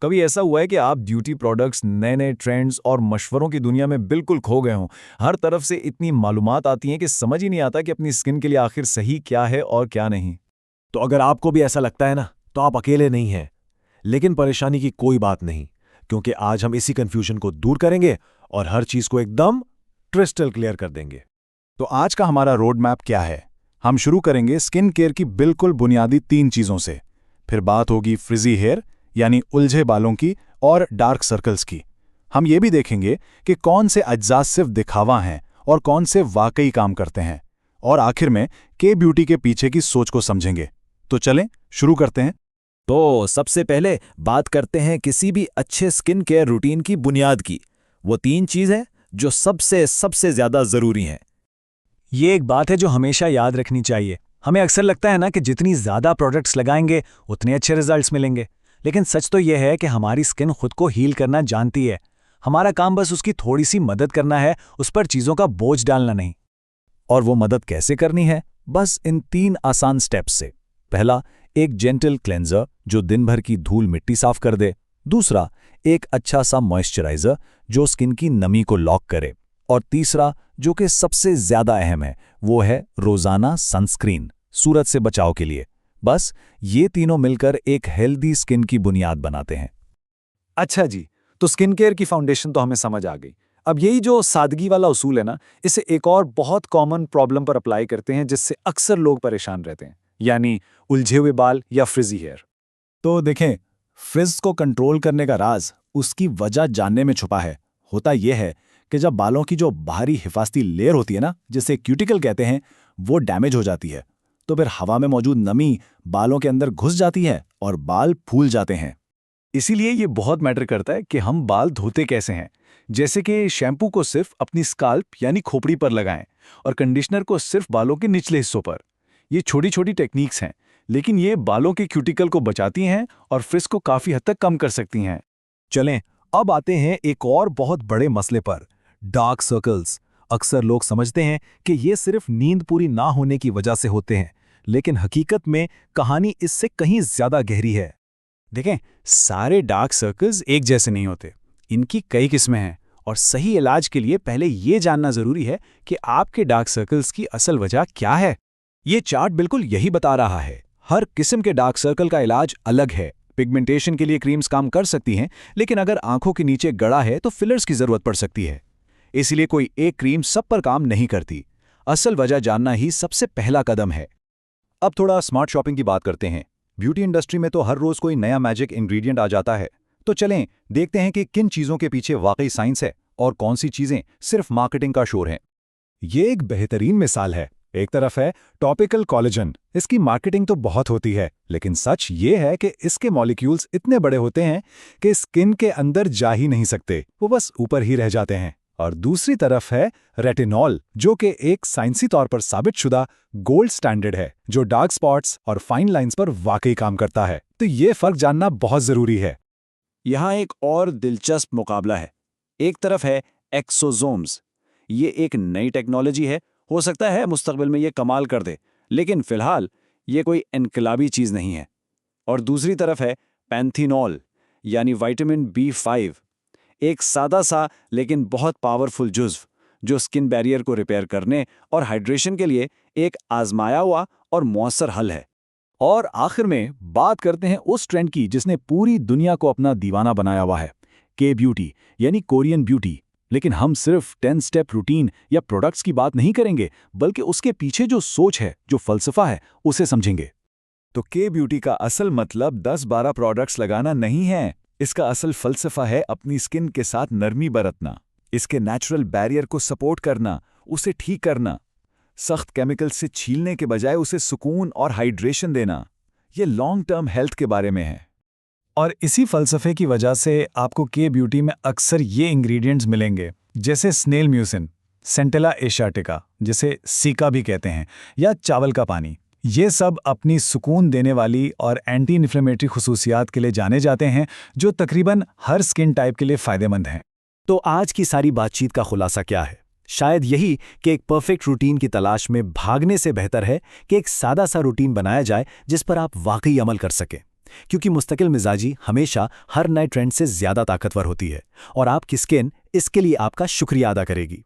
कभी ऐसा हुआ है कि आप ब्यूटी प्रोडक्ट्स, नए नए ट्रेंड्स और मशवरों की दुनिया में बिल्कुल खो गए हों? हर तरफ से इतनी मालूमात आती हैं कि समझ ही नहीं आता कि अपनी स्किन के लिए आखिर सही क्या है और क्या नहीं। तो अगर आपको भी ऐसा लगता है ना, तो आप अकेले नहीं हैं। लेकिन परेशानी की कोई बात नहीं, क्योंकि आज हम इसी कंफ्यूजन को दूर करेंगे और हर चीज को एकदम क्रिस्टल क्लियर कर देंगे। तो आज का हमारा रोड मैप क्या है? हम शुरू करेंगे स्किन केयर की बिल्कुल बुनियादी 3 चीज़ों से। फिर बात होगी फ्रिजी हेयर यानी उलझे बालों की और डार्क सर्कल्स की। हम ये भी देखेंगे कि कौन से अज्जा सिर्फ दिखावा हैं और कौन से वाकई काम करते हैं। और आखिर में के ब्यूटी के पीछे की सोच को समझेंगे। तो चलें शुरू करते हैं। तो सबसे पहले बात करते हैं किसी भी अच्छे स्किन केयर रूटीन की बुनियाद की। वो 3 चीज़ हैं जो सबसे सबसे ज़्यादा ज़रूरी हैं। ये एक बात है जो हमेशा याद रखनी चाहिए। हमें अक्सर लगता है ना कि जितनी ज़्यादा प्रोडक्ट्स लगाएंगे उतने अच्छे रिजल्ट्स मिलेंगे, लेकिन सच तो यह है कि हमारी स्किन खुद को हील करना जानती है। हमारा काम बस उसकी थोड़ी सी मदद करना है, उस पर चीज़ों का बोझ डालना नहीं। और वो मदद कैसे करनी है? बस इन 3 आसान स्टेप्स से। पहला, एक जेंटल क्लेंजर जो दिन भर की धूल मिट्टी साफ कर दे। दूसरा, एक अच्छा सा मॉइस्चराइजर जो स्किन की नमी को लॉक करे। और तीसरा, जो कि सबसे ज्यादा अहम है, वो है रोजाना सनस्क्रीन, सूरज से बचाव के लिए। बस ये तीनों मिलकर एक हेल्दी स्किन की बुनियाद बनाते हैं। अच्छा जी, तो स्किन केयर की फाउंडेशन तो हमें समझ आ गई। अब यही जो सादगी वाला उसूल है ना, इसे एक और बहुत कॉमन प्रॉब्लम पर अप्लाई करते हैं जिससे अक्सर लोग परेशान रहते हैं, यानी उलझे हुए बाल या फ्रिजी हेयर। तो देखें, फ्रिज को कंट्रोल करने का राज उसकी वजह जानने में छुपा है। होता यह है कि जब बालों की जो बाहरी हिफाजती लेयर होती है ना, जिसे क्यूटिकल कहते हैं, वो डैमेज हो जाती है, तो फिर हवा में मौजूद नमी बालों के अंदर घुस जाती है और बाल फूल जाते हैं। इसीलिए ये बहुत मैटर करता है कि हम बाल धोते कैसे हैं। जैसे कि शैम्पू को सिर्फ अपनी स्काल्प यानी खोपड़ी पर लगाएं और कंडीशनर को सिर्फ बालों के निचले हिस्सों पर। ये छोटी छोटी टेक्निक्स हैं, लेकिन ये बालों के क्यूटिकल को बचाती हैं और फ्रिज को काफी हद तक कम कर सकती हैं। चलें, अब आते हैं एक और बहुत बड़े मसले पर, डार्क सर्कल्स। अक्सर लोग समझते हैं कि ये सिर्फ नींद पूरी ना होने की वजह से होते हैं, लेकिन हकीकत में कहानी इससे कहीं ज्यादा गहरी है। देखें, सारे डार्क सर्कल्स एक जैसे नहीं होते। इनकी कई किस्में हैं और सही इलाज के लिए पहले ये जानना जरूरी है कि आपके डार्क सर्कल्स की असल वजह क्या है। ये चार्ट बिल्कुल यही बता रहा है। हर किस्म के डार्क सर्कल का इलाज अलग है। पिगमेंटेशन के लिए क्रीम्स काम कर सकती हैं, लेकिन अगर आंखों के नीचे गड़ा है तो फिलर्स की जरूरत पड़ सकती है। इसलिए कोई एक क्रीम सब पर काम नहीं करती। असल वजह जानना ही सबसे पहला कदम है। अब थोड़ा स्मार्ट शॉपिंग की बात करते हैं। ब्यूटी इंडस्ट्री में तो हर रोज कोई नया मैजिक इंग्रेडिएंट आ जाता है। तो चलें देखते हैं कि किन चीजों के पीछे वाकई साइंस है और कौन सी चीजें सिर्फ मार्केटिंग का शोर है। ये एक बेहतरीन मिसाल है। एक तरफ है टॉपिकल कोलेजन। इसकी मार्केटिंग तो बहुत होती है, लेकिन सच ये है कि इसके मॉलिक्यूल्स इतने बड़े होते हैं कि स्किन के अंदर जा ही नहीं सकते, वो बस ऊपर ही रह जाते हैं। और दूसरी तरफ है रेटिनॉल, जो कि एक साइंसी तौर पर साबितशुदा गोल्ड स्टैंडर्ड है, जो डार्क स्पॉट्स और फाइन लाइंस पर वाकई काम करता है। तो ये फर्क जानना बहुत जरूरी है। यहाँ एक और दिलचस्प मुकाबला है। एक तरफ है एक्सोसोम्स। ये एक नई टेक्नोलॉजी है, हो सकता है मुस्तकबिल में ये कमाल कर दे, लेकिन फिलहाल ये कोई इनकलाबी चीज नहीं है। और दूसरी तरफ है पैंथेनॉल यानी विटामिन B5, एक सादा सा लेकिन बहुत पावरफुल जुज्व जो स्किन बैरियर को रिपेयर करने और हाइड्रेशन के लिए एक आजमाया हुआ और मौसर हल है। और आखिर में बात करते हैं उस ट्रेंड की जिसने पूरी दुनिया को अपना दीवाना बनाया हुआ है, के ब्यूटी यानी कोरियन ब्यूटी। लेकिन हम सिर्फ 10 स्टेप रूटीन या प्रोडक्ट्स की बात नहीं करेंगे, बल्कि उसके पीछे जो सोच है, जो फलसफा है, उसे समझेंगे। तो के ब्यूटी का असल मतलब 10-12 प्रोडक्ट्स लगाना नहीं है। इसका असल फलसफा है अपनी स्किन के साथ नरमी बरतना, इसके नेचुरल बैरियर को सपोर्ट करना, उसे ठीक करना, सख्त केमिकल से छीलने के बजाय उसे सुकून और हाइड्रेशन देना। ये लॉन्ग टर्म हेल्थ के बारे में है। और इसी फलसफे की वजह से आपको के ब्यूटी में अक्सर ये इंग्रेडिएंट्स मिलेंगे, जैसे स्नेल म्यूसिन, सेंटेला एशियाटिका, जिसे सीका भी कहते हैं, या चावल का पानी। ये सब अपनी सुकून देने वाली और एंटी इन्फ्लेमेटरी खुसूसियात के लिए जाने जाते हैं, जो तकरीबन हर स्किन टाइप के लिए फ़ायदेमंद हैं। तो आज की सारी बातचीत का खुलासा क्या है? शायद यही कि एक परफेक्ट रूटीन की तलाश में भागने से बेहतर है कि एक सादा सा रूटीन बनाया जाए जिस पर आप वाकई अमल कर सकें। क्योंकि मुस्तकिल मिजाजी हमेशा हर नए ट्रेंड से ज़्यादा ताकतवर होती है और आपकी स्किन इसके लिए आपका शुक्रिया अदा करेगी।